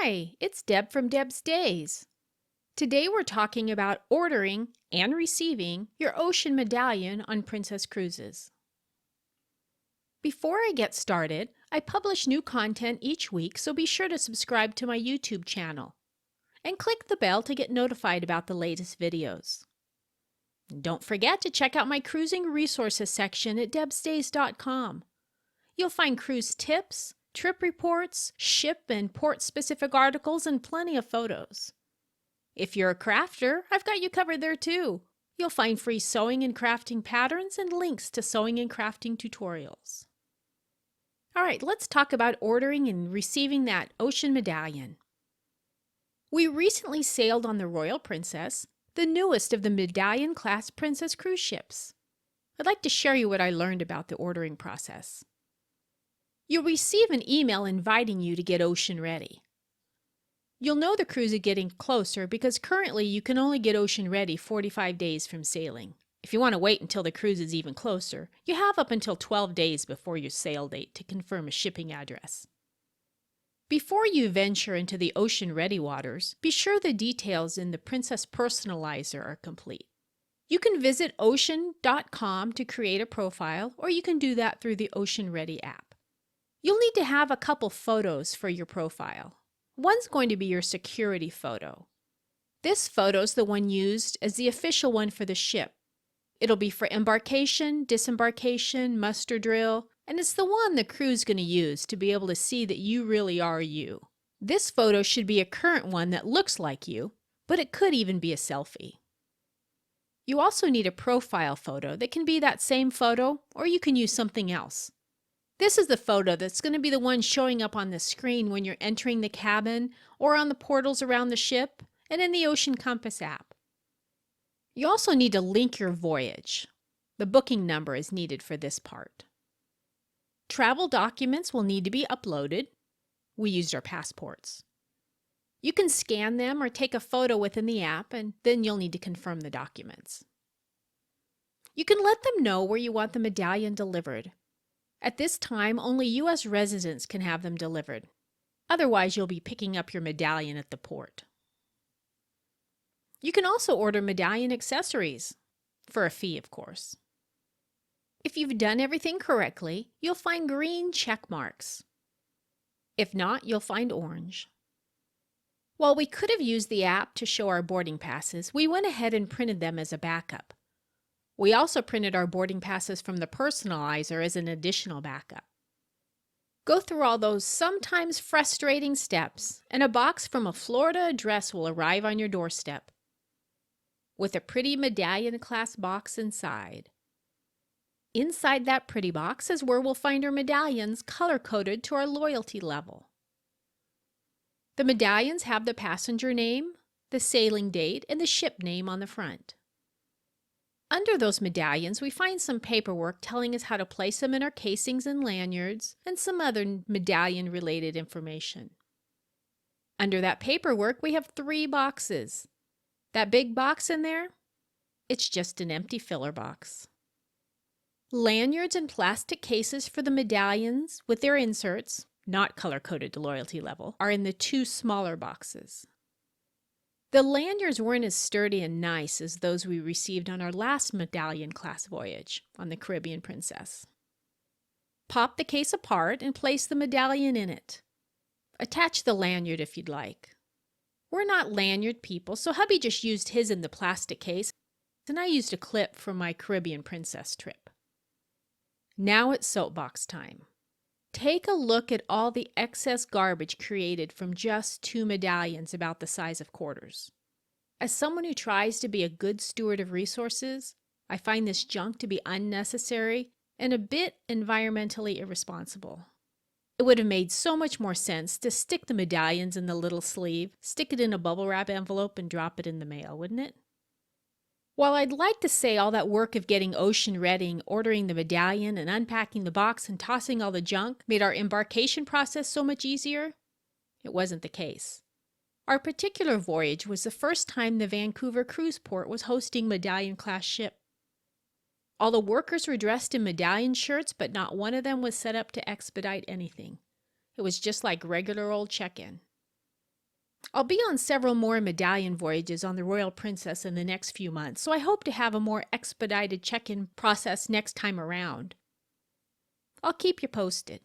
Hi, it's Deb from Deb's Days. Today we're talking about ordering and receiving your Ocean Medallion on Princess Cruises. Before I get started, I publish new content each week, so be sure to subscribe to my YouTube channel and click the bell to get notified about the latest videos. And don't forget to check out my cruising resources section at debsdays.com. You'll find cruise tips, trip reports, ship and port-specific articles, and plenty of photos. If you're a crafter, I've got you covered there too. You'll find free sewing and crafting patterns and links to sewing and crafting tutorials. All right, let's talk about ordering and receiving that Ocean Medallion. We recently sailed on the Royal Princess, the newest of the Medallion Class Princess cruise ships. I'd like to share you what I learned about the ordering process. You'll receive an email inviting you to get ocean ready. You'll know the cruise is getting closer because currently you can only get ocean ready 45 days from sailing. If you want to wait until the cruise is even closer, you have up until 12 days before your sail date to confirm a shipping address. Before you venture into the ocean ready waters, be sure the details in the Princess Personalizer are complete. You can visit ocean.com to create a profile, or you can do that through the Ocean Ready app. You'll need to have a couple photos for your profile. One's going to be your security photo. This photo's the one used as the official one for the ship. It'll be for embarkation, disembarkation, muster drill, and it's the one the crew's going to use to be able to see that you really are you. This photo should be a current one that looks like you, but it could even be a selfie. You also need a profile photo that can be that same photo, or you can use something else. This is the photo that's going to be the one showing up on the screen when you're entering the cabin or on the portals around the ship and in the Ocean Compass app. You also need to link your voyage. The booking number is needed for this part. Travel documents will need to be uploaded. We used our passports. You can scan them or take a photo within the app, and then you'll need to confirm the documents. You can let them know where you want the medallion delivered. At this time, only U.S. residents can have them delivered. Otherwise, you'll be picking up your medallion at the port. You can also order medallion accessories, for a fee, of course. If you've done everything correctly, you'll find green check marks. If not, you'll find orange. While we could have used the app to show our boarding passes, we went ahead and printed them as a backup. We also printed our boarding passes from the Personalizer as an additional backup. Go through all those sometimes frustrating steps, and a box from a Florida address will arrive on your doorstep with a pretty Medallion Class box inside. Inside that pretty box is where we'll find our medallions color-coded to our loyalty level. The medallions have the passenger name, the sailing date, and the ship name on the front. Under those medallions, we find some paperwork telling us how to place them in our casings and lanyards, and some other medallion-related information. Under that paperwork, we have 3 boxes. That big box in there? It's just an empty filler box. Lanyards and plastic cases for the medallions with their inserts, not color-coded to loyalty level, are in the 2 smaller boxes. The lanyards weren't as sturdy and nice as those we received on our last Medallion Class voyage on the Caribbean Princess. Pop the case apart and place the medallion in it. Attach the lanyard if you'd like. We're not lanyard people, so hubby just used his in the plastic case, and I used a clip from my Caribbean Princess trip. Now it's soapbox time. Take a look at all the excess garbage created from just 2 medallions about the size of quarters. As someone who tries to be a good steward of resources, I find this junk to be unnecessary and a bit environmentally irresponsible. It would have made so much more sense to stick the medallions in the little sleeve, stick it in a bubble wrap envelope, and drop it in the mail, wouldn't it? While I'd like to say all that work of getting ocean ready, ordering the medallion, and unpacking the box and tossing all the junk made our embarkation process so much easier, it wasn't the case. Our particular voyage was the first time the Vancouver cruise port was hosting Medallion Class ship. All the workers were dressed in medallion shirts, but not one of them was set up to expedite anything. It was just like regular old check-in. I'll be on several more medallion voyages on the Royal Princess in the next few months, so I hope to have a more expedited check-in process next time around. I'll keep you posted.